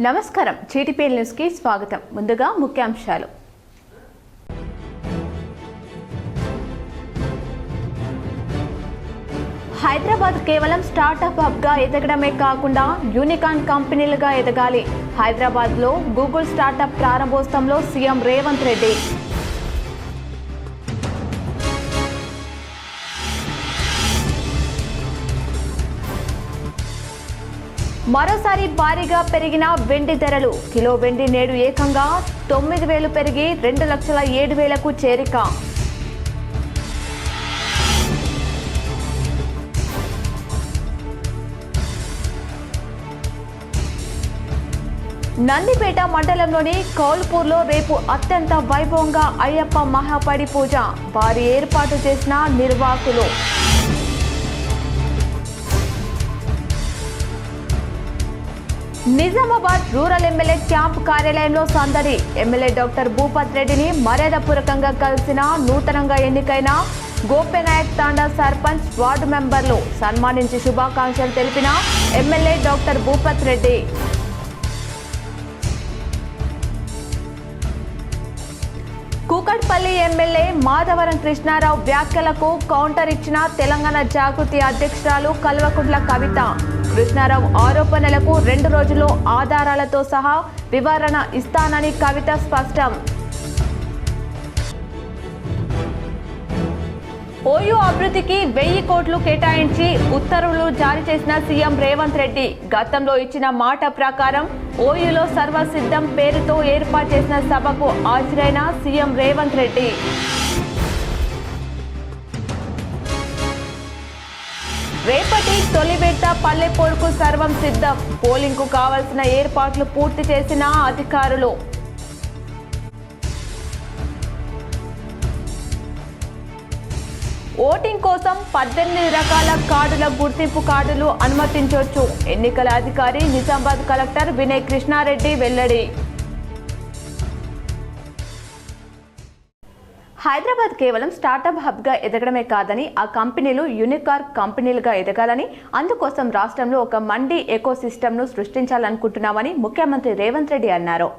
నమస్కారం చీటిపీఎల్ న్యూస్ కి స్వాగతం. ముందుగా ముఖ్యాంశాలు. హైదరాబాద్ కేవలం స్టార్టప్ హబ్ గా ఎదగడమే కాకుండా యూనికార్న్ కంపెనీలుగా ఎదగాలి. హైదరాబాద్ లో గూగుల్ స్టార్టప్ ప్రారంభోత్సవంలో సీఎం రేవంత్ రెడ్డి. మరోసారి భారీగా పెరిగిన వెండి ధరలు. కిలో వెండి నేడు ఏకంగా 9,000 పెరిగి 2,07,000కు చేరిక. నందిపేట మండలంలోని కౌల్పూర్లో రేపు అత్యంత వైభవంగా అయ్యప్ప మహాపడి పూజ. భారీ ఏర్పాటు చేసిన నిర్వాహకులు. నిజామాబాద్ రూరల్ ఎమ్మెల్యే క్యాంప్ కార్యాలయంలో సందడి. ఎమ్మెల్యే డాక్టర్ భూపత్ రెడ్డిని మర్యాదపూర్వకంగా కలిసిన నూతనంగా ఎన్నికైన గోపెనాయక్ తాండా సర్పంచ్ వార్డు మెంబర్లు. సన్మానించి శుభాకాంక్షలు తెలిపిన MLA doctor Bhupath Reddy. Kukatpally MLA Madhavaram Krishna Rao వ్యాఖ్యలకు కౌంటర్ ఇచ్చిన తెలంగాణ జాగృతి అధ్యక్షురాలు కల్వకుంట్ల కవిత. కృష్ణారావు ఆరోపణలకు 2 రోజుల్లో ఆధారాలతో సహా వివరణ ఇస్తానని కవిత స్పష్టం. ఓయూ అభివృద్ధికి 1000 కోట్లు కేటాయించి ఉత్తర్వులు జారీ చేసిన సీఎం రేవంత్ రెడ్డి. గతంలో ఇచ్చిన మాట ప్రకారం ఓయూలో సర్వసిద్ధం పేరుతో ఏర్పాటు చేసిన సభకు హాజరైన సీఎం రేవంత్ రెడ్డి. రేపటి తొలి విడత పల్లెపోరుకు సర్వం సిద్ధం. పోలింగ్ కు కావాల్సిన ఏర్పాట్లు పూర్తి చేసిన అధికారులు. ఓటింగ్ కోసం 18 రకాల కార్డుల గుర్తింపు కార్డులు అనుమతించవచ్చు. ఎన్నికల అధికారి నిజామాబాద్ కలెక్టర్ వినయ్ కృష్ణారెడ్డి వెల్లడి. హైదరాబాద్ కేవలం స్టార్టప్ హబ్ గా ఎదగడమే కాదని ఆ కంపెనీలు యూనికార్న్ కంపెనీలుగా ఎదగాలని, అందుకోసం రాష్ట్రంలో ఒక మండీ ఎకోసిస్టమ్ను సృష్టించాలనుకుంటున్నామని ముఖ్యమంత్రి రేవంత్ రెడ్డి అన్నారు.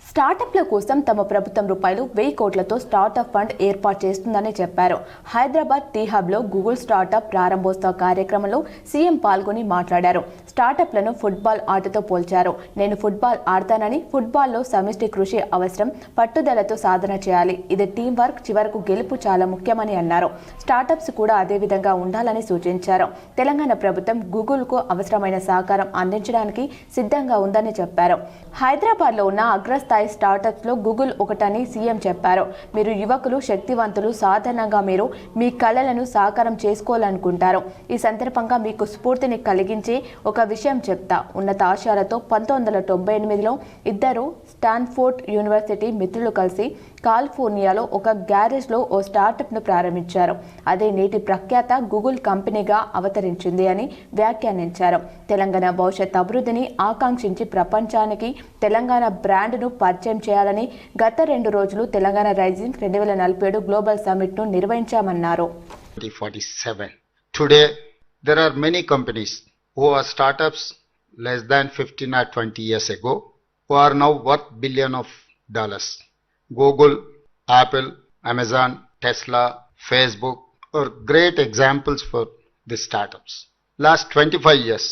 స్టార్టప్ల కోసం తమ ప్రభుత్వం ₹1000 కోట్లతో స్టార్టప్ ఫండ్ ఏర్పాటు చేస్తుందని చెప్పారు. హైదరాబాద్ టీ హబ్లో గూగుల్ స్టార్టప్ ప్రారంభోత్సవ కార్యక్రమంలో సీఎం పాల్గొని మాట్లాడారు. స్టార్టప్లను ఫుట్బాల్ ఆటతో పోల్చారు. నేను ఫుట్బాల్ ఆడతానని, ఫుట్బాల్లో సమిష్టి కృషి అవసరం, పట్టుదలతో సాధన చేయాలి. ఇది టీం వర్క్, చివరకు గెలుపు చాలా ముఖ్యమని అన్నారు. స్టార్టప్స్ కూడా అదే విధంగా ఉండాలని సూచించారు. తెలంగాణ ప్రభుత్వం గూగుల్కు అవసరమైన సహకారం అందించడానికి సిద్ధంగా ఉందని చెప్పారు. హైదరాబాద్లో ఉన్న అగ్రస్థాయి స్టార్టప్స్ లో గూగుల్ ఒకటని సీఎం చెప్పారు. మీరు యువకులు, శక్తివంతులు, సాధారణంగా మీరు మీ కళలను సాకారం చేసుకోవాలనుకుంటారు. ఈ సందర్భంగా మీకు స్ఫూర్తిని కలిగించే ఒక విషయం చెప్తా. ఉన్నత ఆశయాలతో 1998లో ఇద్దరు స్టాన్ఫోర్డ్ యూనివర్సిటీ మిత్రులు కలిసి కాలిఫోర్నియాలో ఒక గ్యారేజ్లో ఓ స్టార్టప్ను ప్రారంభించారు. అదే నేటి ప్రఖ్యాత గూగుల్ కంపెనీగా అవతరించింది అని వ్యాఖ్యానించారు. తెలంగాణ భవిష్యత్ అభివృద్ధిని ఆకాంక్షించి ప్రపంచానికి తెలంగాణ బ్రాండ్ను పరిచయం చేయాలని గత 2 రోజులు తెలంగాణ రైజింగ్ 2047 గ్లోబల్ సమ్మిట్ను నిర్వహించామన్నారు. 2047. Today, there are many companies who are startups less than 15 or 20 years ago who are now worth billions of dollars. Google, Apple, Amazon, Tesla, Facebook are great examples for these startups. Last 25 years,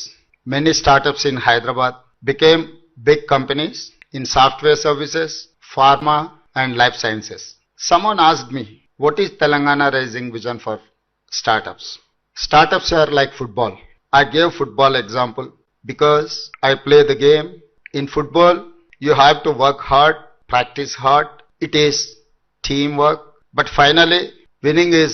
many startups in Hyderabad became big companies in software services, pharma and life sciences. Someone asked me, what is Telangana Rising vision for startups? Startups are like football. I gave football example because I play the game. In football, you have to work hard, practice hard. It is teamwork, but finally winning is.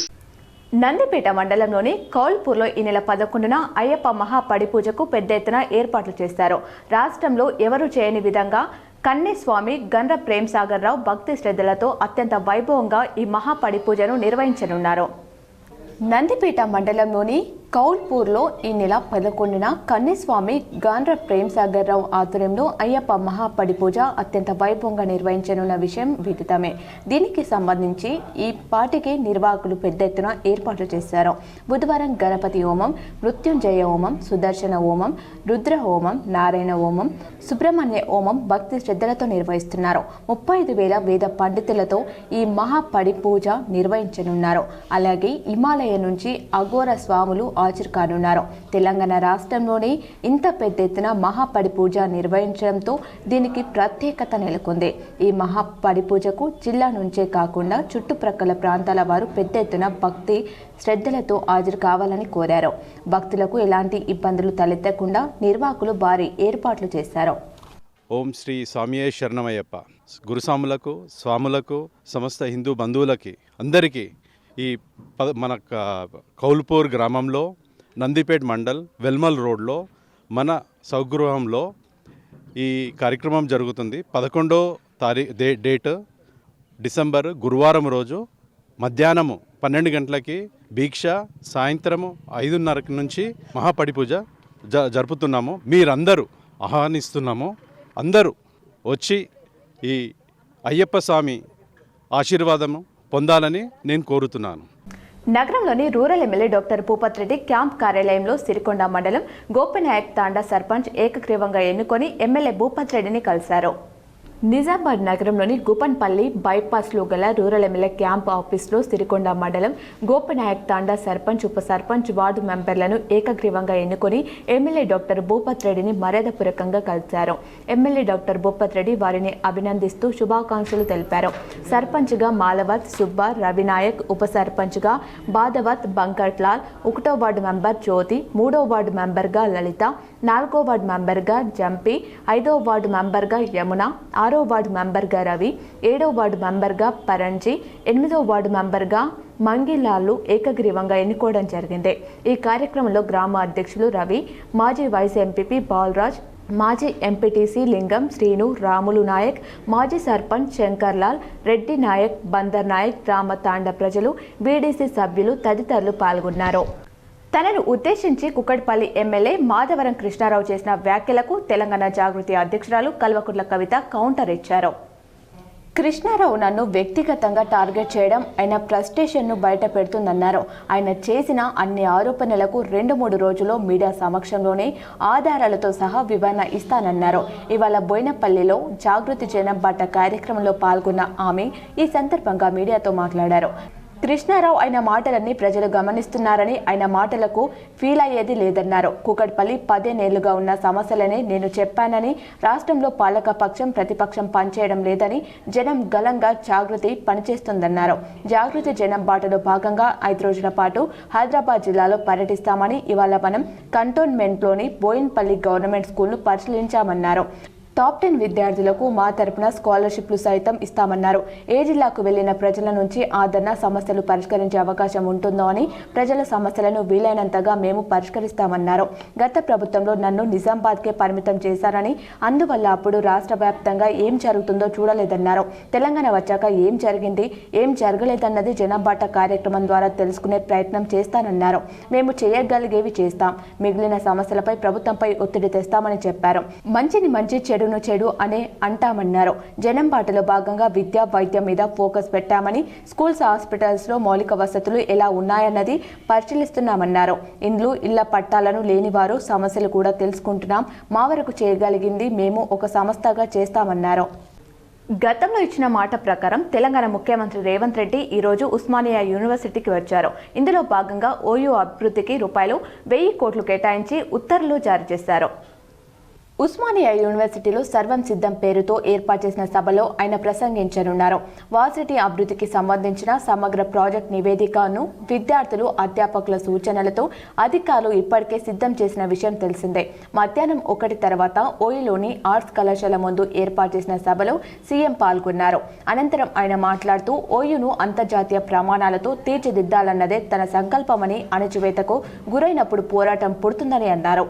Nandipet మండలంలోని కౌల్పూర్లో ఈ నెల 11న అయ్యప్ప మహాపడి పూజకు పెద్ద ఎత్తున ఏర్పాట్లు చేశారు. రాష్ట్రంలో ఎవరు చేయని విధంగా కన్నేస్వామి గండ్ర ప్రేమ్ సాగర్ రావు భక్తి శ్రద్ధలతో అత్యంత వైభవంగా ఈ మహాపడి పూజను నిర్వహించనున్నారు. నందిపేట మండలంలోని కౌల్పూర్లో ఈ నెల 11న కన్నిస్వామి గాండ్ర ప్రేమ్సాగర్ రావు ఆధ్వర్యంలో అయ్యప్ప మహాపడి పూజ అత్యంత వైభవంగా నిర్వహించనున్న విషయం విదితమే. దీనికి సంబంధించి ఈ పార్టీకి నిర్వాహకులు పెద్ద ఎత్తున ఏర్పాట్లు చేశారు. బుధవారం గణపతి హోమం, మృత్యుంజయ హోమం, సుదర్శన హోమం, రుద్ర హోమం, నారాయణ హోమం, సుబ్రహ్మణ్య హోమం భక్తి శ్రద్ధలతో నిర్వహిస్తున్నారు. 35,000 వేద పండితులతో ఈ మహాపడి పూజ నిర్వహించనున్నారు. అలాగే హిమాలయ నుంచి అఘోర స్వాములు హాజరు కానున్నారు. తెలంగాణ రాష్ట్రంలోని ఇంత పెద్ద ఎత్తున మహాపడి పూజ నిర్వహించడంతో దీనికి ప్రత్యేకత నెలకొంది. ఈ మహాపడి పూజకు జిల్లా నుంచే కాకుండా చుట్టుప్రక్కల ప్రాంతాల వారు పెద్ద ఎత్తున భక్తి శ్రద్ధలతో హాజరు కావాలని కోరారు. భక్తులకు ఎలాంటి ఇబ్బందులు తలెత్తకుండా నిర్వాహకులు భారీ ఏర్పాట్లు చేశారు. ఓం శ్రీ స్వామియే శరణమయ్యప్ప. గురుస్వాములకు, స్వాములకు, సమస్త హిందూ బంధువులకి అందరికీ ఈ మన కౌల్పూర్ గ్రామంలో నందిపేట్ మండల్ వెల్మల్ రోడ్లో మన స్వగృహంలో ఈ కార్యక్రమం జరుగుతుంది. 11వ డేట్ డిసెంబర్ గురువారం రోజు మధ్యాహ్నము 12 గంటలకి దీక్ష, సాయంత్రము 5:30 నుంచి మహాపడి పూజ జరుపుతున్నాము. మీరందరూ ఆహ్వానిస్తున్నాము. అందరూ వచ్చి ఈ అయ్యప్ప స్వామి ఆశీర్వాదము పొందాలని నేను కోరుతున్నాను. నగరంలోని rural MLA doctor Bhupath Reddy camp కార్యాలయంలో సిరికొండ మండలం గోపనాయక్ తాండా సర్పంచ్ ఏకగ్రీవంగా ఎన్నుకొని ఎమ్మెల్యే భూపత్ రెడ్డిని కలిశారు. నిజామాబాద్ నగరంలోని గుపన్పల్లి బైపాస్లో గల రూరల్ ఎమ్మెల్యే క్యాంప్ ఆఫీసులో సిరికొండ మండలం గోపనాయక్ తాండా సర్పంచ్, ఉప సర్పంచ్, వార్డు మెంబర్లను ఏకగ్రీవంగా ఎన్నుకొని ఎమ్మెల్యే డాక్టర్ భూపత్ రెడ్డిని మర్యాదపూర్వకంగా కలిశారు. ఎమ్మెల్యే డాక్టర్ భూపత్ రెడ్డి వారిని అభినందిస్తూ శుభాకాంక్షలు తెలిపారు. సర్పంచ్గా మాలవత్ సుబ్బా రవినాయక్, ఉప సర్పంచ్గా బాధవత్ బంకట్లాల్, 1వ వార్డు మెంబర్ జ్యోతి, 3వ వార్డు మెంబర్గా లలిత, 4వ వార్డు మెంబర్గా జంపి, 5వ వార్డు మెంబర్గా యమున, 6వ వార్డు మెంబర్గా రవి, 7వ వార్డు మెంబర్గా పరంజి, 8వ వార్డు మెంబర్గా మంగిలాలు ఏకగ్రీవంగా ఎన్నుకోవడం జరిగింది. ఈ కార్యక్రమంలో గ్రామ అధ్యక్షులు రవి, మాజీ వైస్ ఎంపీపీ బాలరాజ్, మాజీ ఎంపీటీసీ లింగం, శ్రీను, రాములు నాయక్, మాజీ సర్పంచ్ శంకర్లాల్, రెడ్డి నాయక్, బందర్ నాయక్, గ్రామ తాండా ప్రజలు, బీడీసీ సభ్యులు తదితరులు పాల్గొన్నారు. తనను ఉద్దేశించి కుక్కట్పల్లి ఎమ్మెల్యే మాధవరం కృష్ణారావు చేసిన వ్యాఖ్యలకు తెలంగాణ జాగృతి అధ్యక్షురాలు కల్వకుంట్ల కవిత కౌంటర్ ఇచ్చారు. కృష్ణారావు నన్ను వ్యక్తిగతంగా టార్గెట్ చేయడం ఆయన ఫ్రస్ట్రేషన్ను బయట పెడుతుందన్నారు. ఆయన చేసిన అన్ని ఆరోపణలకు 2-3 రోజుల్లో మీడియా సమక్షంలోనే ఆధారాలతో సహా వివరణ ఇస్తానన్నారు. ఇవాళ బోయినపల్లిలో జాగృతి జనం బాట కార్యక్రమంలో పాల్గొన్న ఆమె ఈ సందర్భంగా మీడియాతో మాట్లాడారు. కృష్ణారావు ఆయన మాటలన్నీ ప్రజలు గమనిస్తున్నారని, ఆయన మాటలకు ఫీల్ అయ్యేది లేదన్నారు. కూకట్పల్లి 15 ఏళ్లుగా ఉన్న సమస్యలనే నేను చెప్పానని, రాష్ట్రంలో పాలక పక్షం ప్రతిపక్షం పనిచేయడం లేదని, జనం గలంగా జాగృతి పనిచేస్తుందన్నారు. జాగృతి జనం బాటలో భాగంగా 5 రోజుల పాటు హైదరాబాద్ జిల్లాలో పర్యటిస్తామని, ఇవాళ మనం కంటోన్మెంట్లోని బోయిన్పల్లి గవర్నమెంట్ స్కూల్ను పరిశీలించామన్నారు. టాప్ 10 విద్యార్థులకు మా తరపున స్కాలర్షిప్లు సైతం ఇస్తామన్నారు. ఏ జిల్లాకు వెళ్లిన ప్రజల నుంచి ఆదరణ సమస్యలు పరిష్కరించే అవకాశం ఉంటుందో అని, ప్రజల సమస్యలను వీలైనంతగా మేము పరిష్కరిస్తామన్నారు. గత ప్రభుత్వంలో నన్ను నిజామాబాద్కే పరిమితం చేశారని, అందువల్ల అప్పుడు రాష్ట్ర వ్యాప్తంగా ఏం జరుగుతుందో చూడలేదన్నారు. తెలంగాణ వచ్చాక ఏం జరిగింది, ఏం జరగలేదన్నది జనంబాట కార్యక్రమం ద్వారా తెలుసుకునే ప్రయత్నం చేస్తానన్నారు. మేము చేయగలిగేవి చేస్తాం, మిగిలిన సమస్యలపై ప్రభుత్వంపై ఒత్తిడి తెస్తామని చెప్పారు. మంచిని మంచి, చెడును చెడు అనే అంటామన్నారు. జనం బాటలో భాగంగా విద్య, వైద్యం మీద ఫోకస్ పెట్టామని, స్కూల్స్, హాస్పిటల్స్లో మౌలిక వసతులు ఎలా ఉన్నాయన్నది పరిశీలిస్తున్నామన్నారు. ఇండ్లు, ఇళ్ల పట్టాలను లేని వారు సమస్యలు కూడా తెలుసుకుంటున్నాం. మా వరకు చేయగలిగింది మేము ఒక సంస్థగా చేస్తామన్నారు. గతంలో ఇచ్చిన మాట ప్రకారం తెలంగాణ ముఖ్యమంత్రి రేవంత్ రెడ్డి ఈరోజు ఉస్మానియా యూనివర్సిటీకి వచ్చారు. ఇందులో భాగంగా ఓయూ అభివృద్ధికి ₹1,000 కోట్లు కేటాయించి ఉత్తర్వులు జారీ చేశారు. ఉస్మానియా యూనివర్సిటీలో సర్వం సిద్ధం పేరుతో ఏర్పాటు చేసిన సభలో ఆయన ప్రసంగించనున్నారు. వర్సిటీ అభివృద్ధికి సంబంధించిన సమగ్ర ప్రాజెక్ట్ నివేదికను విద్యార్థులు, అధ్యాపకుల సూచనలతో అధికారులు ఇప్పటికే సిద్ధం చేసిన విషయం తెలిసిందే. మధ్యాహ్నం 1 తర్వాత ఓయూలోని ఆర్ట్స్ కళాశాల ముందు ఏర్పాటు చేసిన సభలో సీఎం పాల్గొన్నారు. అనంతరం ఆయన మాట్లాడుతూ ఓయూను అంతర్జాతీయ ప్రమాణాలతో తీర్చిదిద్దాలన్నదే తన సంకల్పమని, అణచివేతకు గురైనప్పుడు పోరాటం పుడుతుందని అన్నారు.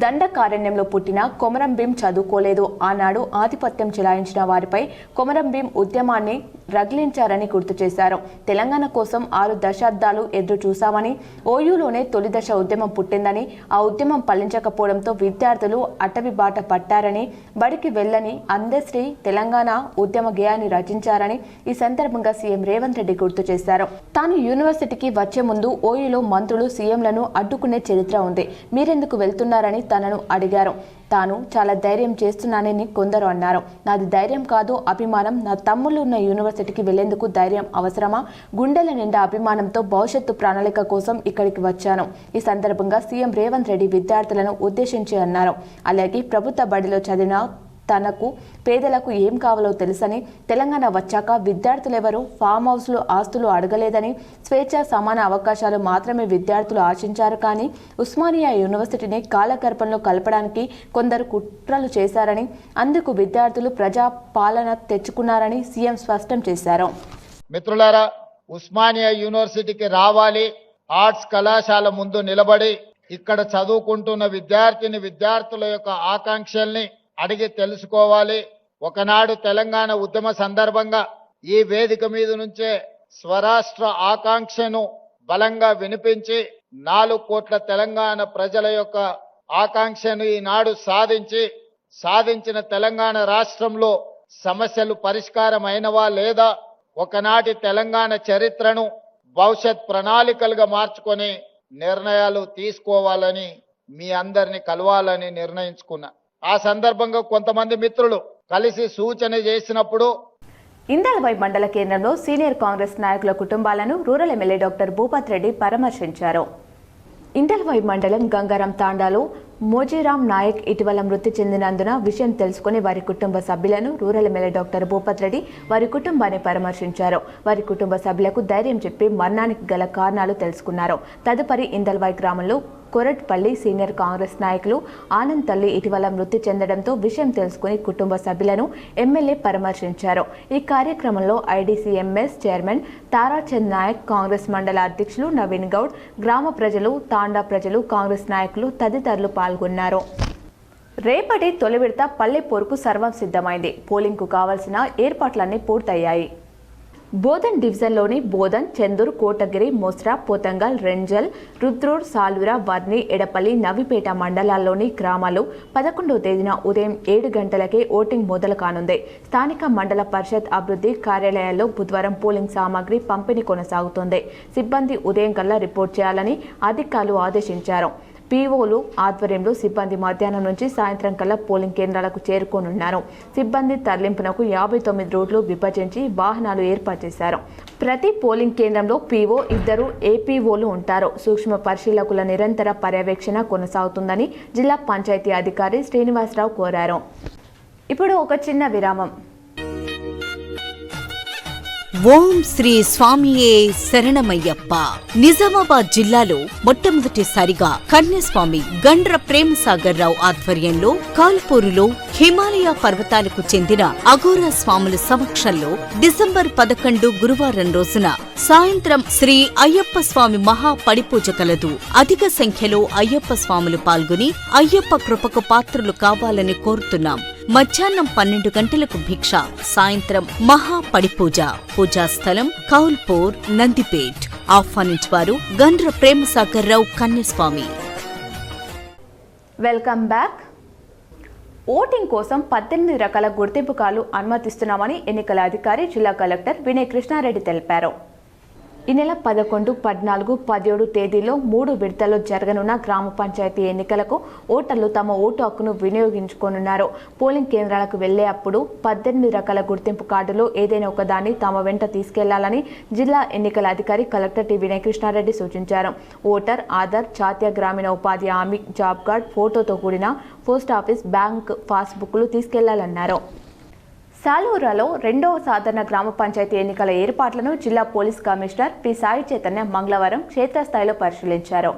దండకారణ్యంలో పుట్టిన కొమర కొమరం భీం చదువుకోలేదు. ఆనాడు ఆధిపత్యం చెలాయించిన వారిపై కొమరం భీం ఉద్యమాన్ని రగిలించారని గుర్తు చేశారు. తెలంగాణ కోసం 6 దశాబ్దాలు ఎదురు చూశామని, ఓయూలోనే తొలి దశ ఉద్యమం పుట్టిందని, ఆ ఉద్యమం ఫలించకపోవడంతో విద్యార్థులు అటవీ బాట పట్టారని, బడికి వెళ్ళని అందశ్రీ తెలంగాణ ఉద్యమ గేయాన్ని రచించారని ఈ సందర్భంగా సీఎం రేవంత్ రెడ్డి గుర్తు చేశారు. తాను యూనివర్సిటీకి వచ్చే ముందు ఓయూలో మంత్రులు సీఎంలను అడ్డుకునే చరిత్ర ఉంది. మీరెందుకు వెళ్తున్నారని తనను అడిగారు. తాను చాలా ధైర్యం చేస్తున్నానని కొందరు అన్నారు. నాది ధైర్యం కాదు, అభిమానం. నా తమ్ముళ్ళు ఉన్న యూనివర్సిటీకి వెళ్లేందుకు ధైర్యం అవసరమా? గుండెల నిండా అభిమానంతో భవిష్యత్తు ప్రణాళిక కోసం ఇక్కడికి వచ్చాను. ఈ సందర్భంగా సీఎం రేవంత్ రెడ్డి విద్యార్థులను ఉద్దేశించి అన్నారు. అలాగే ప్రభుత్వ బడిలో చదివిన తనకు పేదలకు ఏం కావాలో తెలుసని, తెలంగాణ వచ్చాక విద్యార్థులెవరూ ఫామ్ హౌస్లో ఆస్తులు అడగలేదని, స్వేచ్ఛ సమాన అవకాశాలు మాత్రమే విద్యార్థులు ఆశించారు. కానీ ఉస్మానియా యూనివర్సిటీని కాలగర్భంలో కలపడానికి కొందరు కుట్రలు చేశారని, అందుకు విద్యార్థులు ప్రజా పాలన తెచ్చుకున్నారని సీఎం స్పష్టం చేశారు. మిత్రులారా, ఉస్మానియా యూనివర్సిటీకి రావాలి, ఆర్ట్స్ కళాశాల ముందు నిలబడి ఇక్కడ చదువుకుంటున్న విద్యార్థుల యొక్క ఆకాంక్షల్ని అడిగి తెలుసుకోవాలి. ఒకనాడు తెలంగాణ ఉద్యమ సందర్భంగా ఈ వేదిక మీద నుంచే స్వరాష్ట్ర ఆకాంక్షను బలంగా వినిపించి 4 కోట్ల తెలంగాణ ప్రజల యొక్క ఆకాంక్షను ఈనాడు సాధించిన తెలంగాణ రాష్ట్రంలో సమస్యలు పరిష్కారం అయినవా లేదా, ఒకనాటి తెలంగాణ చరిత్రను భవిష్యత్ ప్రణాళికలుగా మార్చుకొని నిర్ణయాలు తీసుకోవాలని మీ అందరిని కలవాలని నిర్ణయించుకున్నా. ఆ సందర్భంగా కొంతమంది మిత్రులు కలిసి సూచన చేసినప్పుడు ఇందల్వాయి మండల కేంద్రంలో సీనియర్ కాంగ్రెస్ నాయకుల కుటుంబాలను rural MLA doctor Bhupath Reddy పరామర్శించారు. ఇందల్వాయి మండలం గంగారం తాండాలో మోజీరామ్ నాయక్ ఇటీవల మృతి చెందినందున విషయం తెలుసుకుని వారి కుటుంబ సభ్యులను rural MLA doctor Bhupath Reddy వారి కుటుంబాన్ని పరామర్శించారు. వారి కుటుంబ సభ్యులకు ధైర్యం చెప్పి మరణానికి గల కారణాలు తెలుసుకున్నారు. తదుపరి ఇందల్వాయి గ్రామంలో కొరట్పల్లి సీనియర్ కాంగ్రెస్ నాయకులు ఆనంద్ తల్లి ఇటీవల మృతి చెందడంతో విషయం తెలుసుకుని కుటుంబ సభ్యులను ఎమ్మెల్యే పరామర్శించారు. ఈ కార్యక్రమంలో ఐడీసీఎంఎస్ చైర్మన్ తారాచంద్ నాయక్, కాంగ్రెస్ మండల అధ్యక్షులు నవీన్ గౌడ్, గ్రామ ప్రజలు, తాండా ప్రజలు, కాంగ్రెస్ నాయకులు తదితరులు పాల్గొన్నారు. రేపటి తొలి విడత పల్లె పోరుకు సర్వం సిద్ధమైంది. పోలింగ్కు కావాల్సిన ఏర్పాట్లన్నీ పూర్తయ్యాయి. బోధన్ డివిజన్లోని బోధన్, చందూర్, కోటగిరి, మోస్రా, పోతంగల్, రెంజల్, రుద్రూర్, సాలూర, వర్ని, ఎడపల్లి, నవిపేట మండలాల్లోని గ్రామాలు 11వ తేదీన ఉదయం 7 గంటలకే ఓటింగ్ మొదలు కానుంది. స్థానిక మండల పరిషత్ అభివృద్ధి కార్యాలయాల్లో బుధవారం పోలింగ్ సామాగ్రి పంపిణీ కొనసాగుతోంది. సిబ్బంది ఉదయం కల్లా రిపోర్ట్ చేయాలని అధికారులు ఆదేశించారు. పీఓలు ఆధ్వర్యంలో సిబ్బంది మధ్యాహ్నం నుంచి సాయంత్రం కల్లా పోలింగ్ కేంద్రాలకు చేరుకోనున్నారు. సిబ్బంది తరలింపునకు 59 రూట్లు విభజించి వాహనాలు ఏర్పాటు చేశారు. ప్రతి పోలింగ్ కేంద్రంలో పీఓ, 2 ఏపీఓలు ఉంటారు. సూక్ష్మ పరిశీలకుల నిరంతర పర్యవేక్షణ కొనసాగుతుందని జిల్లా పంచాయతీ అధికారి శ్రీనివాసరావు కోరారు. ఇప్పుడు ఒక చిన్న విరామం. ఓం శ్రీ స్వామియే శరణమయ్యప్ప. నిజామాబాద్ జిల్లాలో మొట్టమొదటిసారిగా కన్యస్వామి గండ్ర ప్రేమసాగర్ రావు ఆధ్వర్యంలో కాల్పూరులో హిమాలయ పర్వతాలకు చెందిన అఘోరా స్వాముల సమక్షంలో డిసెంబర్ 11 గురువారం రోజున సాయంత్రం శ్రీ అయ్యప్ప స్వామి మహా పడిపూజ కలదు. అధిక సంఖ్యలో అయ్యప్ప స్వాములు పాల్గొని అయ్యప్ప కృపకు పాత్రులు కావాలని కోరుతున్నాం. మధ్యాహ్నం 12 గంటలకు భిక్ష, సాయంత్రం మహా పడిపూజ. పూజా స్థలం కౌల్పూర్, నందిపేట్. ఆహ్వానించేవారు Gandra Premsagar Rao Kanyaswamy. Welcome back. Voting కోసం 18 రకాల గుర్తింపు కార్డులు అనుమతిస్తున్నామని ఎన్నికల అధికారి జిల్లా కలెక్టర్ వినయ్ కృష్ణారెడ్డి తెలిపారు. ఈ నెల 11, 14, 17 తేదీల్లో 3 విడతల్లో జరగనున్న గ్రామ పంచాయతీ ఎన్నికలకు ఓటర్లు తమ ఓటు హక్కును వినియోగించుకోనున్నారు. పోలింగ్ కేంద్రాలకు వెళ్లే అప్పుడు 18 రకాల గుర్తింపు కార్డులో ఏదైనా ఒకదాన్ని తమ వెంట తీసుకెళ్లాలని జిల్లా ఎన్నికల అధికారి కలెక్టర్ టి వినయ్ కృష్ణారెడ్డి సూచించారు. ఓటర్, ఆధార్, జాతీయ గ్రామీణ ఉపాధి హామీ జాబ్ కార్డ్ ఫోటోతో కూడిన పోస్టాఫీస్, బ్యాంక్ పాస్బుక్లు తీసుకెళ్లాలన్నారు. సాలూరాలో 2వ సాధారణ గ్రామ పంచాయతీ ఎన్నికల ఏర్పాట్లను జిల్లా police commissioner P Sai Chaitanya మంగళవారం క్షేత్రస్థాయిలో పరిశీలించారు.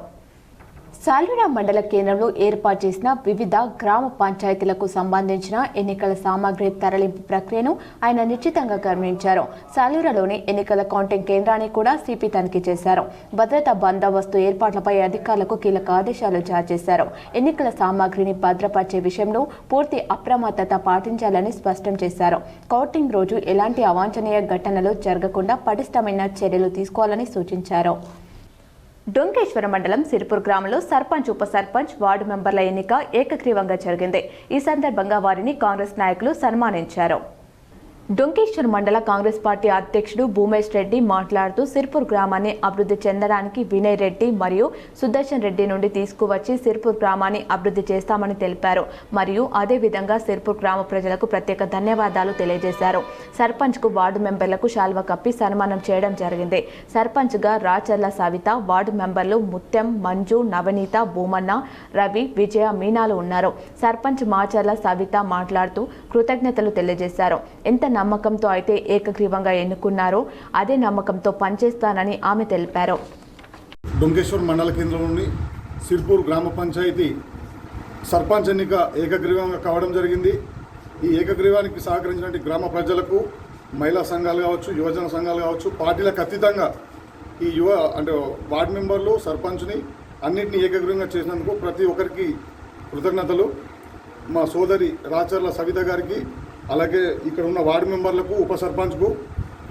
సాలూరా మండల కేంద్రంలో ఏర్పాటు చేసిన వివిధ గ్రామ పంచాయతీలకు సంబంధించిన ఎన్నికల సామాగ్రి తరలింపు ప్రక్రియను ఆయన నిశ్చితంగా గమనించారు. సాలూరాలోని ఎన్నికల కౌంటింగ్ కేంద్రాన్ని కూడా సిపి తనిఖీ చేశారు. భద్రతా బందోబస్తు ఏర్పాట్లపై అధికారులకు కీలక ఆదేశాలు జారీ చేశారు. ఎన్నికల సామాగ్రిని భద్రపరిచే విషయంలో పూర్తి అప్రమత్తత పాటించాలని స్పష్టం చేశారు. కౌంటింగ్ రోజు ఎలాంటి అవాంఛనీయ ఘటనలు జరగకుండా పటిష్టమైన చర్యలు తీసుకోవాలని సూచించారు. డొంకేశ్వర మండలం సిరిపూర్ గ్రామంలో సర్పంచ్, ఉప సర్పంచ్, వార్డు మెంబర్ల ఎన్నిక ఏకగ్రీవంగా జరిగింది. ఈ సందర్భంగా వారిని కాంగ్రెస్ నాయకులు సన్మానించారు. డొంకేశ్వర్ మండల కాంగ్రెస్ పార్టీ అధ్యక్షుడు భూమేష్ రెడ్డి మాట్లాడుతూ సిర్పూర్ గ్రామాన్ని అభివృద్ధి చెందడానికి వినయ్ రెడ్డి మరియు సుదర్శన్ రెడ్డి నుండి తీసుకువచ్చి సిర్పూర్ గ్రామాన్ని అభివృద్ధి చేస్తామని తెలిపారు. మరియు అదేవిధంగా సిర్పూర్ గ్రామ ప్రజలకు ప్రత్యేక ధన్యవాదాలు తెలియజేశారు. సర్పంచ్కు, వార్డు మెంబర్లకు శాల్వా కప్పి సన్మానం చేయడం జరిగింది. సర్పంచ్గా రాచర్ల సవిత, వార్డు మెంబర్లు ముత్యం, మంజు, నవనీత, భూమన్న, రవి, విజయ, మీనాలు ఉన్నారు. సర్పంచ్ మాచర్ల సవిత మాట్లాడుతూ కృతజ్ఞతలు తెలియజేశారు. ఎంత నమ్మకంతో అయితే ఏకగ్రీవంగా ఎన్నుకున్నారో అదే నమ్మకంతో పనిచేస్తానని ఆమె తెలిపారు. డొంకేశ్వర్ మండల కేంద్రంలోని సిర్పూర్ గ్రామ పంచాయతీ సర్పంచ్ ఎన్నిక ఏకగ్రీవంగా కావడం జరిగింది. ఈ ఏకగ్రీవానికి సహకరించిన గ్రామ ప్రజలకు, మహిళా సంఘాలు కావచ్చు, యువజన సంఘాలు కావచ్చు, పార్టీలకు అతీతంగా ఈ వార్డు మెంబర్లు, సర్పంచ్ని అన్నింటినీ ఏకగ్రీవంగా చేసినందుకు ప్రతి ఒక్కరికి కృతజ్ఞతలు. మా సోదరి రాచర్ల సవిత గారికి, అలాగే ఇక్కడ ఉన్న వార్డు మెంబర్లకు, ఉప సర్పంచ్కు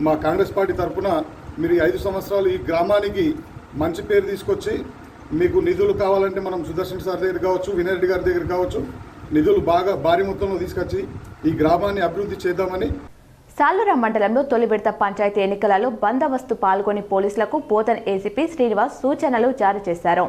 మా కాంగ్రెస్ పార్టీ తరఫున మీరు 5 సంవత్సరాలు ఈ గ్రామానికి మంచి పేరు తీసుకొచ్చి మీకు నిధులు కావాలంటే మనం సుదర్శన్ సార్ దగ్గర కావచ్చు, వినయ్ రెడ్డి గారి దగ్గర కావచ్చు, నిధులు బాగా భారీ మొత్తంలో తీసుకొచ్చి ఈ గ్రామాన్ని అభివృద్ధి చేద్దామని. సాలూరా మండలంలో తొలి విడత పంచాయతీ ఎన్నికలలో బందోబస్తు పాల్గొని పోలీసులకు బోధన్ ఏసీపీ శ్రీనివాస్ సూచనలు జారీ చేశారు.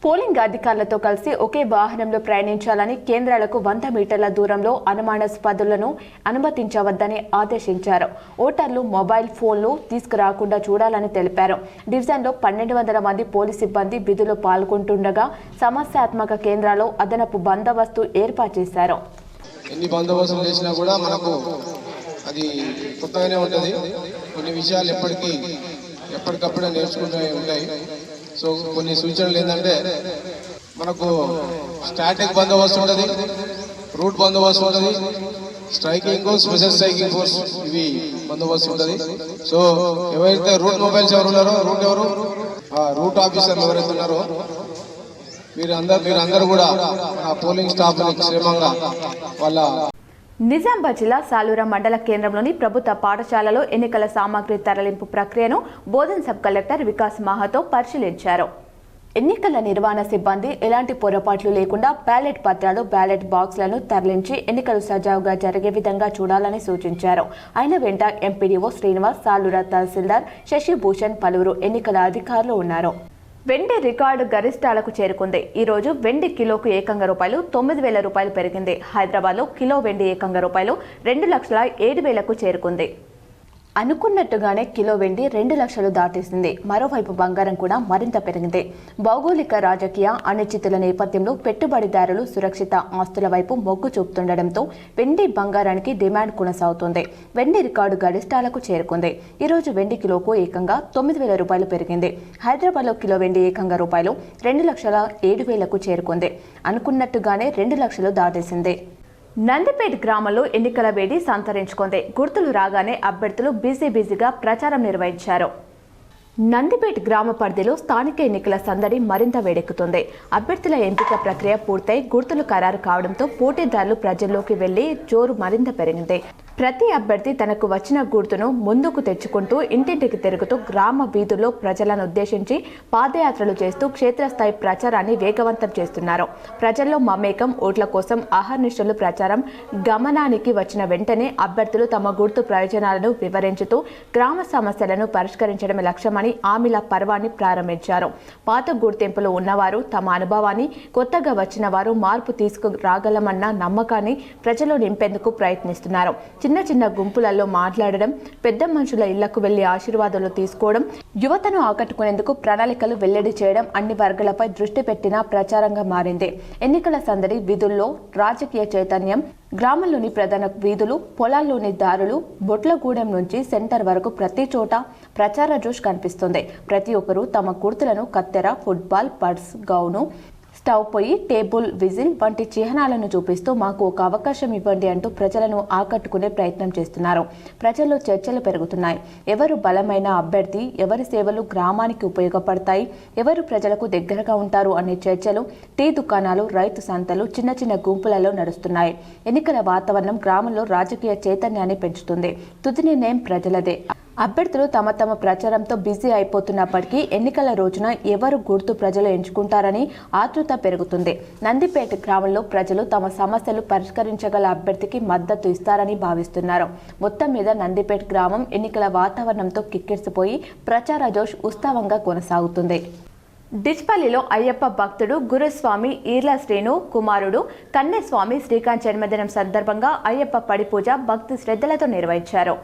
పోలింగ్ అధికారులతో కలిసి ఒకే వాహనంలో ప్రయాణించాలని, కేంద్రాలకు 100 మీటర్ల దూరంలో అనుమానాస్పదులను అనుమతించవద్దని ఆదేశించారు. ఓటర్లు మొబైల్ ఫోన్లు తీసుకురాకుండా చూడాలని తెలిపారు. డివిజన్లో 1200 మంది పోలీసు సిబ్బంది విధులు పాల్గొంటుండగా సమస్యాత్మక కేంద్రాల్లో అదనపు బందోబస్తు ఏర్పాటు చేశారు. ఎన్ని బందోబస్తులు చేసినా కూడా మనకు అది కొత్తగానే ఉంటుంది. కొన్ని విషయాలు ఎప్పటికప్పుడే నేర్చుకుంటూ ఉంటాయి. సో కొన్ని సూచనలు ఏంటంటే మనకు స్టాటిక్ బందోబస్తు ఉంటుంది, రూట్ బందోబస్తు ఉంటుంది, స్ట్రైకింగ్, స్పెషల్ స్ట్రైకింగ్ ఫోర్స్ ఇవి బందోబస్తు ఉంటుంది. సో ఎవరైతే రూట్ మొబైల్స్ ఎవరు ఉన్నారో, రూట్ ఆఫీసర్లు ఎవరైతే ఉన్నారో మీరందరూ కూడా ఆ పోలింగ్ స్టాఫ్ క్షేమంగా వాళ్ళ. నిజామాబాద్ జిల్లా సాలూరా మండల కేంద్రంలోని ప్రభుత్వ పాఠశాలలో ఎన్నికల సామాగ్రి తరలింపు ప్రక్రియను బోధన్ సబ్ కలెక్టర్ వికాస్ మహాతో పరిశీలించారు. ఎన్నికల నిర్వహణ సిబ్బంది ఎలాంటి పొరపాట్లు లేకుండా బ్యాలెట్ పత్రాలు, బ్యాలెట్ బాక్స్లను తరలించి ఎన్నికలు సజావుగా జరిగే విధంగా చూడాలని సూచించారు. ఆయన వెంట ఎంపీడీఓ శ్రీనివాస్, సాలూరా తహసీల్దార్ శశిభూషణ్, పలువురు ఎన్నికల అధికారులు ఉన్నారు. వెండి రికార్డు గరిష్టాలకు చేరుకుంది. ఈ రోజు వెండి కిలోకు ఏకంగా ₹9,000 పెరిగింది. హైదరాబాద్లో కిలో వెండి ఏకంగా ₹2,07,000కు చేరుకుంది. అనుకున్నట్టుగానే కిలో వెండి 2 లక్షలు దాటేసింది. మరోవైపు బంగారం కూడా మరింత పెరిగింది. భౌగోళిక, రాజకీయ అనిశ్చితుల నేపథ్యంలో పెట్టుబడిదారులు సురక్షిత ఆస్తుల వైపు మొగ్గు చూపుతుండటంతో వెండి, బంగారానికి డిమాండ్ కొనసాగుతుంది. వెండి రికార్డు గరిష్టాలకు చేరుకుంది. ఈ రోజు వెండి కిలోకు ఏకంగా ₹9,000 పెరిగింది. హైదరాబాద్లో కిలో వెండి ఏకంగా ₹2,07,000కు చేరుకుంది. అనుకున్నట్టుగానే 2 లక్షలు దాటేసింది. నందిపేట్ గ్రామంలో ఎన్నికల వేడి సంతరించుకుంది. గుర్తులు రాగానే అభ్యర్థులు బిజీగా ప్రచారం నిర్వహించారు. నందిపేట్ గ్రామ పరిధిలో స్థానిక ఎన్నికల సందడి మరింత వేడెక్కుతుంది. అభ్యర్థుల ఎంపిక ప్రక్రియ పూర్తయి గుర్తులు ఖరారు కావడంతో పోటీదారులు ప్రజల్లోకి వెళ్లి జోరు మరింత పెరిగింది. ప్రతి అభ్యర్థి తనకు వచ్చిన గుర్తును ముందుకు తెచ్చుకుంటూ ఇంటింటికి తిరుగుతూ గ్రామ వీధుల్లో ప్రజలను ఉద్దేశించి పాదయాత్రలు చేస్తూ క్షేత్రస్థాయి ప్రచారాన్ని వేగవంతం చేస్తున్నారు. ప్రజల్లో మమేకం, ఓట్ల కోసం అహర్నిశలు ప్రచారం గమనానికి వచ్చిన వెంటనే అభ్యర్థులు తమ గుర్తు ప్రయోజనాలను వివరించుతూ గ్రామ సమస్యలను పరిష్కరించడమే లక్ష్యమని ఆమెల పర్వాన్ని ప్రారంభించారు. పాత గుర్తింపులు ఉన్నవారు తమ అనుభవాన్ని, కొత్తగా వచ్చిన వారు మార్పు తీసుకురాగలమన్న నమ్మకాన్ని ప్రజలు నింపేందుకు ప్రయత్నిస్తున్నారు. చిన్న చిన్న గుంపులలో మాట్లాడడం, పెద్ద మనుషుల ఇళ్లకు వెళ్లి ఆశీర్వాదాలు తీసుకోవడం, యువతను ఆకట్టుకునేందుకు ప్రణాళికలు వెల్లడి చేయడం అన్ని వర్గాలపై దృష్టి పెట్టిన ప్రచారంగా మారింది. ఎన్నికల సందడి, విధుల్లో రాజకీయ చైతన్యం, గ్రామంలోని ప్రధాన వీధులు, పొలాల్లోని దారులు, బొట్లగూడెం నుంచి సెంటర్ వరకు ప్రతి చోట ప్రచార జోష్ కనిపిస్తుంది. ప్రతి ఒక్కరూ తమ గుర్తులను కత్తెర, ఫుట్బాల్, పర్స్, గౌను, స్టవ్ పొయ్యి, టేబుల్ విజిల్ వంటి చిహ్నాలను చూపిస్తూ మాకు ఒక అవకాశం ఇవ్వండి అంటూ ప్రజలను ఆకట్టుకునే ప్రయత్నం చేస్తున్నారు. ప్రజల్లో చర్చలు పెరుగుతున్నాయి. ఎవరు బలమైన అభ్యర్థి, ఎవరి సేవలు గ్రామానికి ఉపయోగపడతాయి, ఎవరు ప్రజలకు దగ్గరగా ఉంటారు అనే చర్చలు టీ దుకాణాలు, రైతు సంతలు, చిన్న చిన్న గుంపులలో నడుస్తున్నాయి. ఎన్నికల వాతావరణం గ్రామంలో రాజకీయ చైతన్యాన్ని పెంచుతుంది. తుది నిర్ణయం ప్రజలదే. అభ్యర్థులు తమ తమ ప్రచారంతో బిజీ అయిపోతున్నప్పటికీ ఎన్నికల రోజున ఎవరు గుర్తు ప్రజలు ఎంచుకుంటారని ఆతృత పెరుగుతుంది. నందిపేట గ్రామంలో ప్రజలు తమ సమస్యలు పరిష్కరించగల అభ్యర్థికి మద్దతు ఇస్తారని భావిస్తున్నారు. మొత్తం మీద నందిపేట గ్రామం ఎన్నికల వాతావరణంతో కిక్కిరిసిపోయి ప్రచార జోష్ ఉత్సాహంగా కొనసాగుతుంది. డిచ్పల్లిలో అయ్యప్ప భక్తుడు గురుస్వామి ఈర్ల శ్రీను కుమారుడు కన్నెస్వామి శ్రీకాంత్ జన్మదినం సందర్భంగా అయ్యప్ప పడి పూజ భక్తి శ్రద్ధలతో నిర్వహించారు.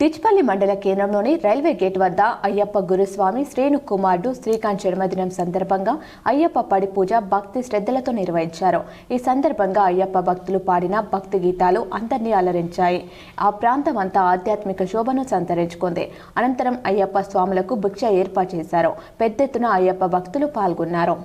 డిచ్పల్లి మండల కేంద్రంలోని రైల్వే గేట్ వద్ద అయ్యప్ప గురుస్వామి శ్రీను కుమారుడు శ్రీకాంత్ జన్మదినం సందర్భంగా అయ్యప్ప పడి పూజ భక్తి శ్రద్ధలతో నిర్వహించారు. ఈ సందర్భంగా అయ్యప్ప భక్తులు పాడిన భక్తి గీతాలు అందరినీ అలరించాయి. ఆ ప్రాంతం అంతా ఆధ్యాత్మిక శోభను సంతరించుకుంది. అనంతరం అయ్యప్ప స్వాములకు భిక్ష ఏర్పాటు చేశారు. పెద్ద ఎత్తున అయ్యప్ప భక్తులు పాల్గొన్నారు.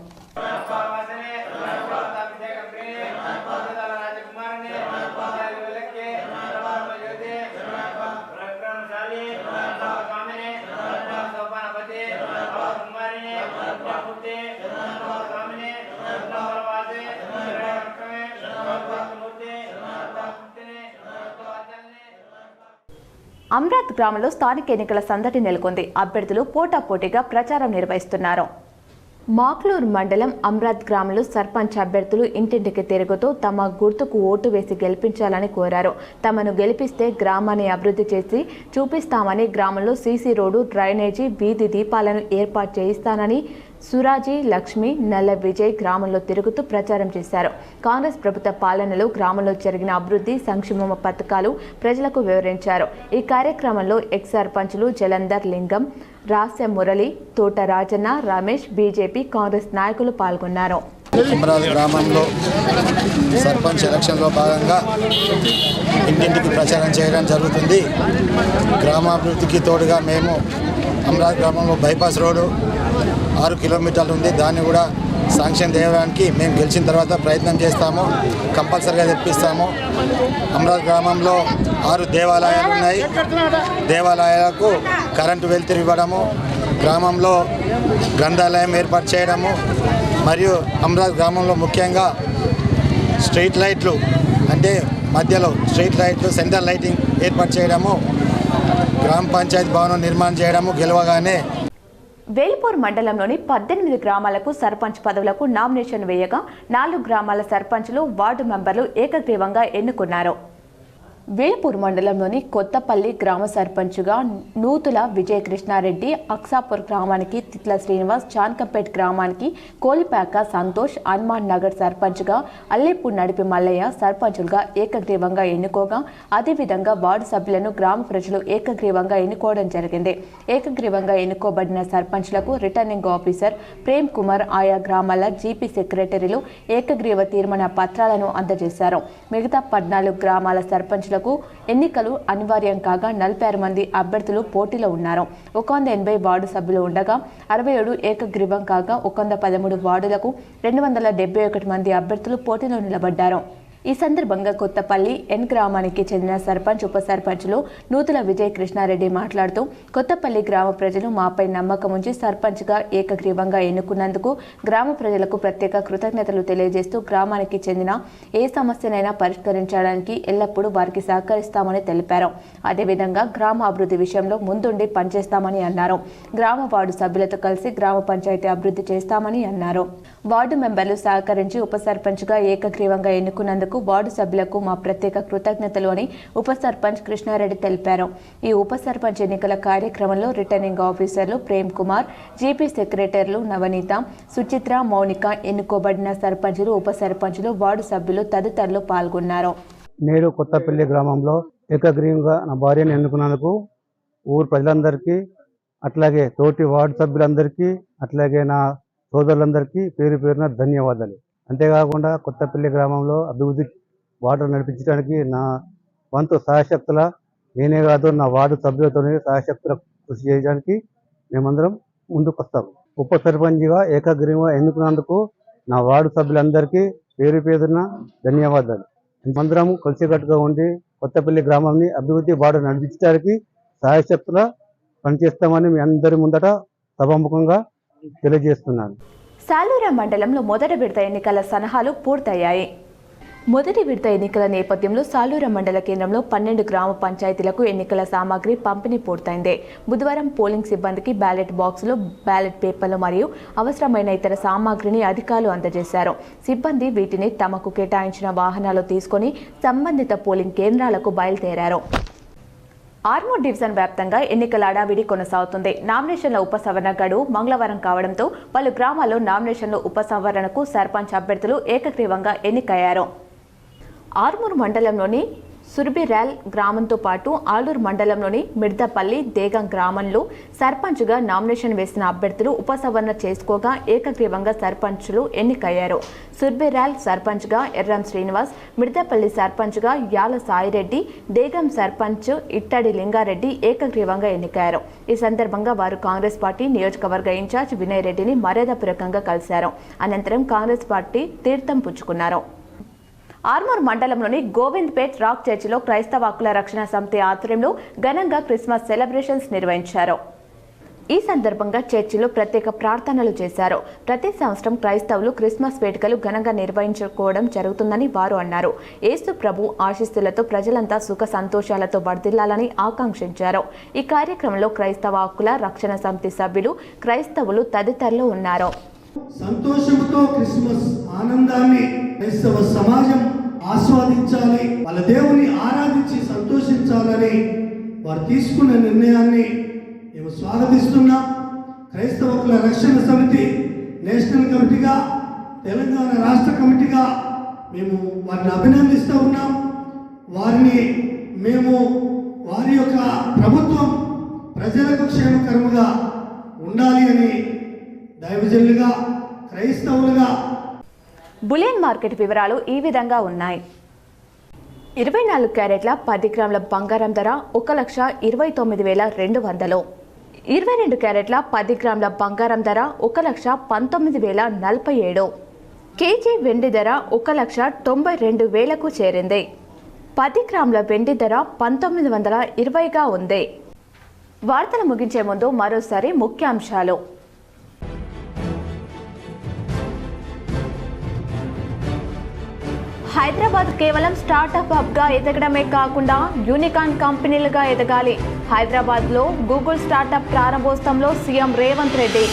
అమ్రాత్ గ్రామంలో స్థానిక ఎన్నికల సందడి నెలకొంది. అభ్యర్థులు పోటాపోటీగా ప్రచారం నిర్వహిస్తున్నారు. మాక్లూరు మండలం అమ్రాత్ గ్రామంలో సర్పంచ్ అభ్యర్థులు ఇంటింటికి తిరుగుతూ తమ గుర్తుకు ఓటు వేసి గెలిపించాలని కోరారు. తమను గెలిపిస్తే గ్రామాన్ని అభివృద్ధి చేసి చూపిస్తామని, గ్రామంలో సీసీ రోడ్డు, డ్రైనేజీ, వీధి దీపాలను ఏర్పాటు చేయిస్తానని సురాజీ, లక్ష్మి, నల్ల విజయ్ గ్రామంలో తిరుగుతూ ప్రచారం చేశారు. కాంగ్రెస్ ప్రభుత్వ పాలనలో గ్రామంలో జరిగిన అభివృద్ధి, సంక్షేమ పథకాలు ప్రజలకు వివరించారు. ఈ కార్యక్రమంలో ఎక్స్ సర్పంచులు జలంధర్ లింగం, రాస్య మురళి, తోట రాజన్న, రమేష్, బీజేపీ, కాంగ్రెస్ నాయకులు పాల్గొన్నారు. అమరావతి గ్రామంలో సర్పంచ్ ఎలక్షన్లో భాగంగా ఇంటింటికి ప్రచారం చేయడం జరుగుతుంది. గ్రామాభివృద్ధికి తోడుగా మేము అమరావతి గ్రామంలో బైపాస్ రోడ్డు 6 కిలోమీటర్లు ఉంది. దాన్ని కూడా శాంక్షన్ చేయడానికి మేము గెలిచిన తర్వాత ప్రయత్నం చేస్తాము. కంపల్సరీగా తెప్పిస్తాము. అమరావతి గ్రామంలో 6 దేవాలయాలు ఉన్నాయి. దేవాలయాలకు కరెంటు వెలుతురు ఇవ్వడము, గ్రామంలో గ్రంథాలయం ఏర్పాటు చేయడము, మరియు అమరావతి గ్రామంలో ముఖ్యంగా స్ట్రీట్ లైట్లు, అంటే మధ్యలో స్ట్రీట్ లైట్లు, సెంటర్ లైటింగ్ ఏర్పాటు చేయడము, గ్రామ పంచాయతీ భవనం నిర్మాణం చేయడము గెలవగానే. వేల్పూర్ మండలంలోని 18 గ్రామాలకు సర్పంచ్ పదవులకు నామినేషన్ వేయగా 4 గ్రామాల సర్పంచులు, వార్డు మెంబర్లు ఏకగ్రీవంగా ఎన్నుకున్నారు. వేల్పూర్ మండలంలోని కొత్తపల్లి గ్రామ సర్పంచ్గా నూతుల విజయకృష్ణారెడ్డి, అక్సాపూర్ గ్రామానికి తిట్ల శ్రీనివాస్, చాన్కంపేట్ గ్రామానికి కోలిపాక సంతోష్, హనుమాన్ నగర్ సర్పంచ్గా అల్లేపూర్ నడిపి మల్లయ్య సర్పంచులుగా ఏకగ్రీవంగా ఎన్నుకోగా, అదేవిధంగా వార్డు సభ్యులను గ్రామ ప్రజలు ఏకగ్రీవంగా ఎన్నుకోవడం జరిగింది. ఏకగ్రీవంగా ఎన్నుకోబడిన సర్పంచ్లకు రిటర్నింగ్ ఆఫీసర్ ప్రేమ్ కుమార్, ఆయా గ్రామాల జీపీ సెక్రటరీలు ఏకగ్రీవ తీర్మాన పత్రాలను అందజేశారు. మిగతా 14 గ్రామాల సర్పంచ్లకు ఎన్నికలు అనివార్యం కాగా 46 మంది అభ్యర్థులు పోటీలో ఉన్నారు. 180 వార్డు సభ్యులు ఉండగా 67 ఏకగ్రీవం కాగా 113 వార్డులకు 271 మంది అభ్యర్థులు పోటీలో నిలబడ్డారు. ఈ సందర్భంగా కొత్తపల్లి ఎన్ గ్రామానికి చెందిన సర్పంచ్, ఉప సర్పంచ్లు నూతుల విజయ కృష్ణారెడ్డి మాట్లాడుతూ, కొత్తపల్లి గ్రామ ప్రజలు మాపై నమ్మకం ఉంచి సర్పంచ్గా ఏకగ్రీవంగా ఎన్నుకున్నందుకు గ్రామ ప్రజలకు ప్రత్యేక కృతజ్ఞతలు తెలియజేస్తూ, గ్రామానికి చెందిన ఏ సమస్యనైనా పరిష్కరించడానికి ఎల్లప్పుడూ వారికి సహకరిస్తామని తెలిపారు. అదేవిధంగా గ్రామ అభివృద్ధి విషయంలో ముందుండి పనిచేస్తామని అన్నారు. గ్రామ వార్డు సభ్యులతో కలిసి గ్రామ పంచాయతీ అభివృద్ధి చేస్తామని అన్నారు. వార్డు మెంబర్లు సహకరించి ఉప సర్పంచ్గా ఏకగ్రీవంగా ఎన్నుకున్నందుకు వార్డు సభ్యులకు మా ప్రత్యేక కృతజ్ఞతలు అని ఉప సర్పంచ్ కృష్ణారెడ్డి తెలిపారు. ఈ ఉప సర్పంచ్ ఎన్నికల కార్యక్రమంలో రిటర్నింగ్ ఆఫీసర్లు ప్రేమ్ కుమార్, జీపీ సెక్రటరీలు నవనీత, సుచిత్ర, మౌనిక, ఎన్నుకోబడిన సర్పంచులు, ఉప సర్పంచులు, వార్డు సభ్యులు తదితరులు పాల్గొన్నారు. నేడు కొత్తపల్లి గ్రామంలో ఏకగ్రీవంగా నా భార్యను ఎన్నుకున్నందుకు ఊరు ప్రజలందరికీ, అట్లాగే తోటి వార్డు సభ్యులందరికీ, అట్లాగే నా సోదరులందరికీ పేరు పేరున ధన్యవాదాలు. అంతేకాకుండా కొత్తపల్లి గ్రామంలో అభివృద్ధి వార్డు నడిపించడానికి నా వంతు సహాయశక్తుల నేనే కాదు నా వార్డు సభ్యులతో సహాయశక్తుల కృషి చేయడానికి మేమందరం ముందుకు ఉప సర్పంచ్గా ఏకగ్రీవంగా ఎన్నుకున్నందుకు నా వార్డు సభ్యులందరికీ పేరు పేరున ధన్యవాదాలు. అందరం కలిసికట్టుగా ఉండి కొత్తపల్లి గ్రామాన్ని అభివృద్ధి వార్డు నడిపించడానికి సహాయశక్తుల పనిచేస్తామని మీ అందరి ముందట సభాముఖంగా తెలియజేస్తున్నాను. సాలూరు మండలంలో మొదటి విడత ఎన్నికల సన్నాహాలు పూర్తయ్యాయి. మొదటి విడత ఎన్నికల నేపథ్యంలో సాలూరు మండల కేంద్రంలో 12 గ్రామ పంచాయతీలకు ఎన్నికల సామాగ్రి పంపిణీ పూర్తయింది. బుధవారం పోలింగ్ సిబ్బందికి బ్యాలెట్ బాక్సులు, బ్యాలెట్ పేపర్లు మరియు అవసరమైన ఇతర సామాగ్రిని అధికారులు అందజేశారు. సిబ్బంది వీటిని తమకు కేటాయించిన వాహనాలు తీసుకుని సంబంధిత పోలింగ్ కేంద్రాలకు బయలుదేరారు. ఆర్మూర్ డివిజన్ వ్యాప్తంగా ఎన్నికల హడావిడి కొనసాగుతుంది. నామినేషన్ల ఉపసంహరణ గడువు మంగళవారం కావడంతో పలు గ్రామాల్లో నామినేషన్ల ఉపసంహరణకు సర్పంచ్ అభ్యర్థులు ఏకగ్రీవంగా ఎన్నికయ్యారు. ఆర్మూర్ మండలంలోని సుర్బిరాల్ గ్రామంతో పాటు ఆలూరు మండలంలోని మిర్దపల్లి, దేగం గ్రామంలో సర్పంచ్గా నామినేషన్ వేసిన అభ్యర్థులు ఉపసంహరణ చేసుకోగా ఏకగ్రీవంగా సర్పంచ్లు ఎన్నికయ్యారు. సుర్బిరాల్ సర్పంచ్గా ఎర్రం శ్రీనివాస్, మిర్దపల్లి సర్పంచ్గా యాల సాయిరెడ్డి, దేగం సర్పంచ్ ఇట్టడి లింగారెడ్డి ఏకగ్రీవంగా ఎన్నికయ్యారు. ఈ సందర్భంగా వారు కాంగ్రెస్ పార్టీ నియోజకవర్గ ఇన్ఛార్జ్ వినయ్ రెడ్డిని మర్యాదపూర్వకంగా కలిశారు. అనంతరం కాంగ్రెస్ పార్టీ తీర్థం పుచ్చుకున్నారు. ఆర్మూర్ మండలంలోని గోవింద్పేట్ రాక్ చర్చిలో క్రైస్తవ హక్కుల రక్షణ సమితి ఆధ్వర్యంలో ఘనంగా క్రిస్మస్ సెలబ్రేషన్స్ నిర్వహించారు. ఈ సందర్భంగా చర్చిలో ప్రత్యేక ప్రార్థనలు చేశారు. ప్రతి సంవత్సరం క్రైస్తవులు క్రిస్మస్ వేడుకలు ఘనంగా నిర్వహించుకోవడం జరుగుతుందని వారు అన్నారు. యేసు ప్రభు ఆశీస్సులతో ప్రజలంతా సుఖ సంతోషాలతో వర్ధిల్లాలని ఆకాంక్షించారు. ఈ కార్యక్రమంలో క్రైస్తవ హక్కుల రక్షణ సమితి సభ్యులు, క్రైస్తవులు తదితరులు ఉన్నారు. సంతోషంతో క్రిస్మస్ ఆనందాన్ని క్రైస్తవ సమాజం ఆస్వాదించాలి, వాళ్ళ దేవుని ఆరాధించి సంతోషించాలని వారు తీసుకున్న నిర్ణయాన్ని మేము స్వాగతిస్తున్నాం. క్రైస్తవ హక్కుల రక్షణ సమితి నేషనల్ కమిటీగా, తెలంగాణ రాష్ట్ర కమిటీగా మేము వారిని అభినందిస్తూ ఉన్నాం. వారి యొక్క ప్రభుత్వం ప్రజలకు క్షేమకరముగా ఉండాలి అని దైవజనులుగా, క్రైస్తవులుగా. బులియన్ మార్కెట్ వివరాలు ఈ విధంగా ఉన్నాయి. 24 క్యారెట్ల 10 గ్రాముల బంగారం ధర 1,29,200. 22 క్యారెట్ల 10 గ్రాముల బంగారం ధర 1,19,047. కేజీ వెండి ధర 1,92,000కు చేరింది. 10 గ్రాముల వెండి ధర 1,920గా ఉంది. వార్తలు ముగించే ముందు మరోసారి ముఖ్యాంశాలు. హైదరాబాద్ కేవలం స్టార్టప్ హబ్గా ఎదగడమే కాకుండా యూనికార్న్ కంపెనీలుగా ఎదగాలి. హైదరాబాద్లో గూగుల్ స్టార్టప్ ప్రారంభోత్సవంలో సీఎం రేవంత్ రెడ్డి.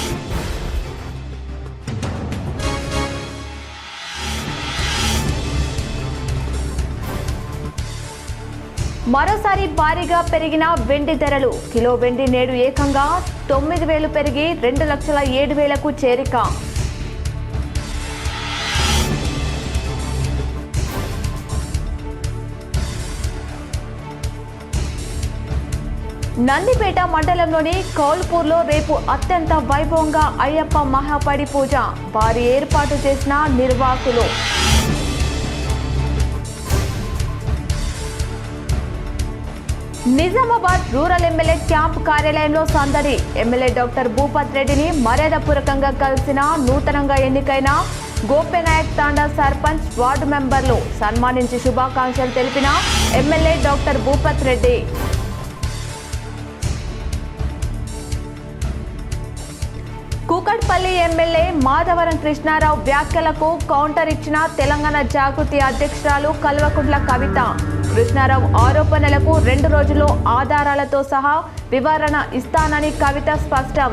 మరోసారి భారీగా పెరిగిన వెండి ధరలు. కిలో వెండి నేడు ఏకంగా 9,000 పెరిగి 2,07,000కు చేరిక. నందిపేట మండలంలోని కౌల్పూర్లో రేపు అత్యంత వైభవంగా అయ్యప్ప మహాపడి పూజ. భారీ ఏర్పాటు చేసిన నిర్వాహకులు. నిజామాబాద్ రూరల్ ఎమ్మెల్యే క్యాంప్ కార్యాలయంలో సందడి. ఎమ్మెల్యే డాక్టర్ భూపత్ రెడ్డిని మర్యాదపూర్వకంగా కలిసిన నూతనంగా ఎన్నికైన గోపెనాయక్ తాండా సర్పంచ్, వార్డు మెంబర్లు. సన్మానించి శుభాకాంక్షలు తెలిపిన MLA doctor Bhupath Reddy. Kukatpally MLA Madhavaram Krishna Rao వ్యాఖ్యలకు కౌంటర్ ఇచ్చిన తెలంగాణ జాగృతి అధ్యక్షురాలు కల్వకుంట్ల కవిత. కృష్ణారావు ఆరోపణలకు 2 రోజుల్లో ఆధారాలతో సహా వివరణ ఇస్తానని కవిత స్పష్టం.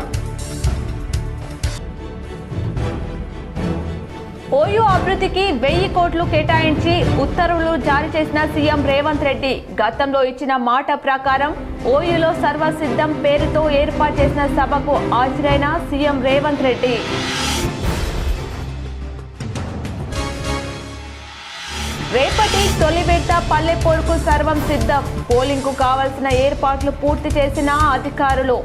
ఓయూ అభివృద్ధికి 1000 కోట్లు కేటాయించి ఉత్తర్వులు జారీ చేసిన సీఎం రేవంత్ రెడ్డి. గతంలో ఇచ్చిన మాట ప్రకారం ఓయూలో సర్వసిద్ధం పేరుతో ఏర్పాటు చేసిన సభకు హాజరైన సీఎం రేవంత్ రెడ్డి. రేపటి తొలి విడత పల్లెపోరుకు సర్వం సిద్ధం. పోలింగ్ కు కావాల్సిన ఏర్పాట్లు పూర్తి చేసిన అధికారులు.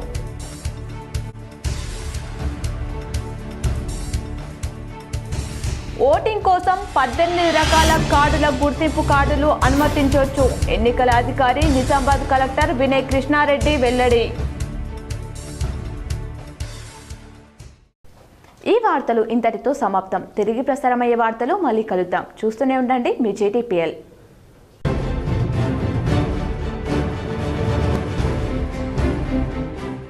ఓటింగ్ కోసం 18 రకాల కార్డుల గుర్తింపు కార్డులు అనుమతించవచ్చు. ఎన్నికల అధికారి నిజామాబాద్ కలెక్టర్ వినయ్ కృష్ణారెడ్డి వెల్లడి. ఈ వార్తలు ఇంతటితో సమాప్తం. తిరిగి ప్రసారమయ్యే వార్తలు మళ్ళీ కలుద్దాం. చూస్తూనే ఉండండి మీ JTPL.